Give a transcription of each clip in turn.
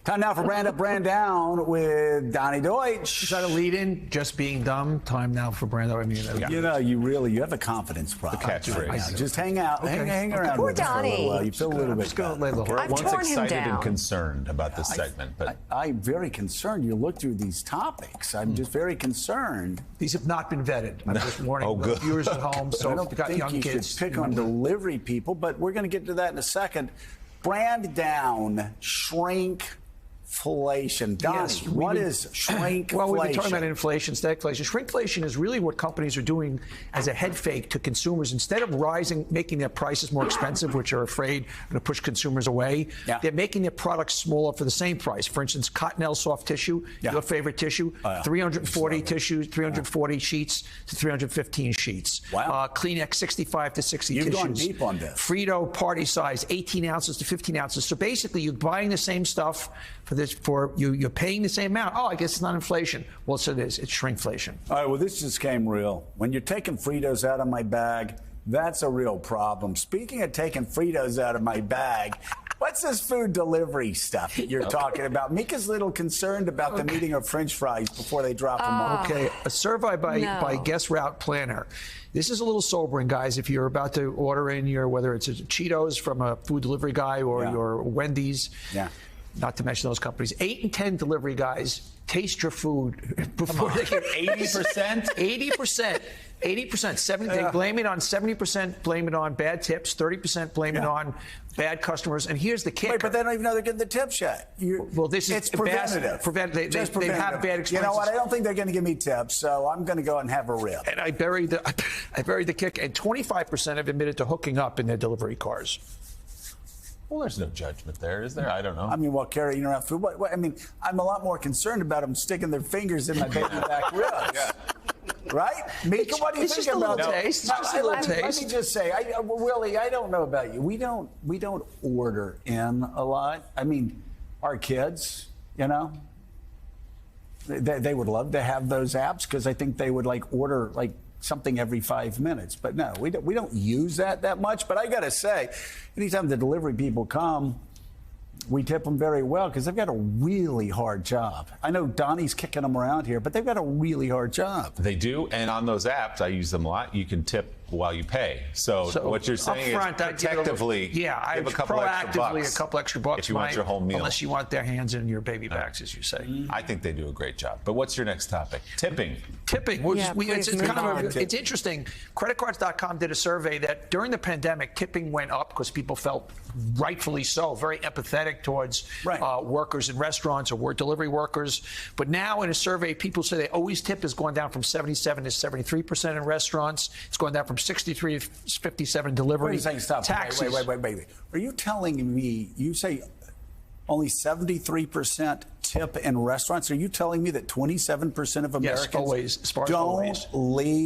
Time now for Brand Up, Brand Down with Donnie Deutsch. Is that a lead-in? Just being dumb. Time now for Brand Up. I mean, You know, you have a confidence problem. The catchphrase. Right now. Just hang out, hang around Poor with us for a little Donnie. while. You feel a little bit better. We're I've once torn him excited down. and concerned about this segment, but I'm very concerned. You look through these topics. I'm just very concerned. these have not been vetted. I'm just warning Oh, the good. viewers at home. So I if don't you've got think young you kids, should pick on delivery people, but we're going to get to that in a second. Brand down, shrinkflation. Donnie, Yes, what is shrinkflation? Well, we've been talking about inflation, stagflation. Shrinkflation is really what companies are doing as a head fake to consumers. Instead of making their prices more expensive, which are afraid to push consumers away, they're making their products smaller for the same price. For instance, Cottonelle soft tissue, your favorite tissue, 340 tissues, 340 sheets to 315 sheets. Wow. Kleenex 65 to 60 You've tissues. gone deep on this. Frito party size, 18 ounces to 15 ounces. So basically, you're buying the same stuff you're paying the same amount. Oh, I guess it's not inflation. Well, so it is. It's shrinkflation. All right, well, this just came real. When you're taking Fritos out of my bag, that's a real problem. Speaking of taking Fritos out of my bag, what's this food delivery stuff that you're talking about? Mika's a little concerned about them eating of French fries before they drop them off. Okay, a survey by Guest Route Planner. This is a little sobering, guys. If you're about to order in whether it's a Cheetos from a food delivery guy or your Wendy's. Yeah. Not to mention those companies. 8 in 10 delivery guys taste your food before they get 80%? 80%. 80%. They blame it on 70%, blame it on bad tips, 30% blame it on bad customers. And here's the kicker. Wait, but they don't even know they're getting the tips yet. It's preventative. They have bad experiences. You know what? I don't think they're going to give me tips, so I'm going to go and have a rib. And I buried the kick. And 25% have admitted to hooking up in their delivery cars. well, there's no judgment there, is there? I don't know. I mean, carrying around food. I mean, I'm a lot more concerned about them sticking their fingers in my baby back ribs. Right? Mika, what do you think about that? It's just a little taste. Let me just say, Willie, I don't know about you. We don't order in a lot. I mean, our kids, they would love to have those apps because I think they would order something every 5 minutes. But no, we don't use that much. But I got to say, anytime the delivery people come, we tip them very well because they've got a really hard job. I know Donnie's kicking them around here, but they've got a really hard job. They do, and on those apps, I use them a lot. You can tip while you pay. So what you're saying upfront, is protectively, I give a couple extra bucks. A couple extra bucks if you want your whole meal. Unless you want their hands in your baby backs, as you say. I think they do a great job. But what's your next topic? Tipping. It's interesting. Creditcards.com did a survey that during the pandemic, tipping went up because people felt rightfully so, very empathetic towards workers in restaurants or delivery workers. But now in a survey, people say they always tip has gone down from 77 to 73% in restaurants. It's gone down from 63 to 57 delivery. Wait a second, stop. Taxis. Wait. Are you telling me, you say only 73% tip in restaurants? Are you telling me that 27% of Americans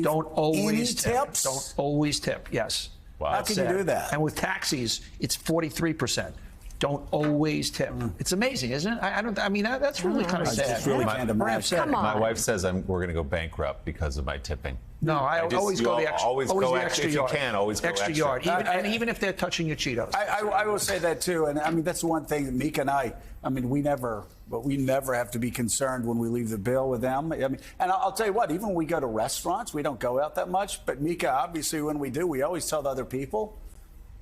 don't always tip? Yes. Wow. How can you do that? And with taxis, it's 43%. Don't always tip. It's amazing, isn't it? That's really kind of sad. Really can't imagine. Come on. My wife says we're going to go bankrupt because of my tipping. No, I always go the extra. Always go extra if yard. you can. Always go extra yard. Even if they're touching your Cheetos. I will say that too, and I mean that's one thing that Mika and I mean we never have to be concerned when we leave the bill with them. I mean, and I'll tell you what, even when we go to restaurants, we don't go out that much. But Mika, obviously, when we do, we always tell the other people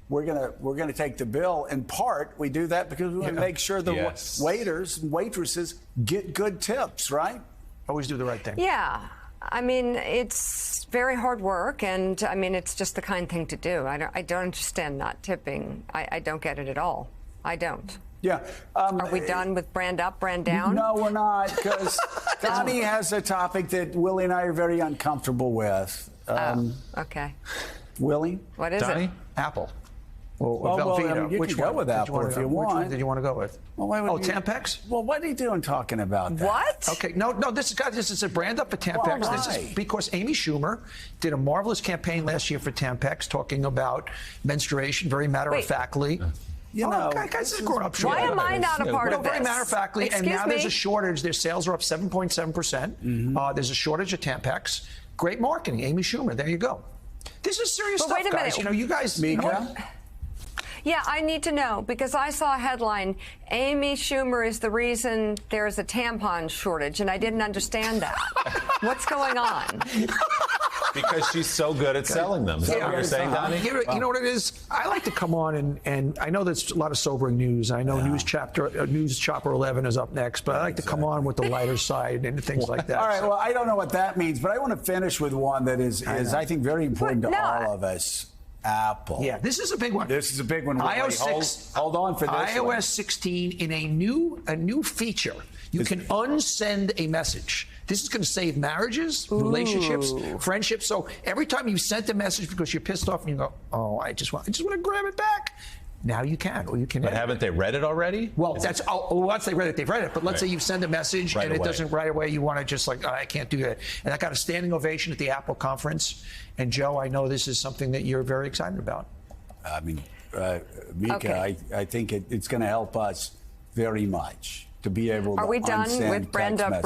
we're gonna take the bill. In part, we do that because we want to make sure the waiters and waitresses get good tips, right? Always do the right thing. Yeah. I mean, it's very hard work, and I mean, it's just the kind thing to do. I don't understand not tipping. I don't get it at all. I don't. Yeah. Are we done with brand up, brand down? No, we're not, because Donnie has a topic that Willie and I are very uncomfortable with. Okay. Willie? What is Donnie? it? Apple. Well, Velveeta. you can go with Apple if you want. Which one did you want to go with? Well, why would you- Tampax? Well, what are you doing talking about that? What? Okay, no, this is a brand up for Tampax. Well, This why? is because Amy Schumer did a marvelous campaign last year for Tampax, talking about menstruation very matter-of-factly. Guys, this is grown up. Why am I not a part of this? Very matter-of-factly, and now there's a shortage. Their sales are up 7.7%. There's a shortage of Tampax. Great marketing, Amy Schumer. There you go. This is serious stuff, wait a guys. minute. You guys. Mika? Yeah, I need to know because I saw a headline, Amy Schumer is the reason there's a tampon shortage, and I didn't understand that. What's going on? Because she's so good at selling them. Is that what you're saying, Donnie? You know what it is? I like to come on and I know there's a lot of sobering news. I know News Chopper 11 is up next, but I like to come on with the lighter side and things like that. All right, well, I don't know what that means, but I want to finish with one that is I think, very important to all of us. Apple. Yeah, this is a big one. This is a big one. iOS hold on for this. iOS 16 in a new feature. You can unsend a message. This is going to save marriages, relationships, friendships. So every time you sent a message because you're pissed off and you go, "Oh, I just want to grab it back." Now you can, or you can. But haven't they read it already? Well, once they read it, they've read it. But let's say you send a message and it doesn't right away. You want to just like, I can't do that. And I got a standing ovation at the Apple conference. And Joe, I know this is something that you're very excited about. I mean, Mika, I think it's going to help us very much to be able to. Are we done with Brenda?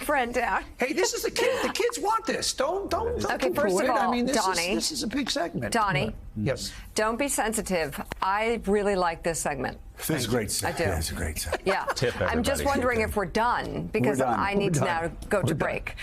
Brenda. Hey, this is the kid. The kids want this. Don't. Okay, first of all, I mean, Donnie, this is a big segment. Donnie. Yes. Don't be sensitive. I really like this segment. This is a great segment. I do. Yeah, it's a great segment. Yeah. Tip everybody. I'm just wondering if we're done because I need to now go to break.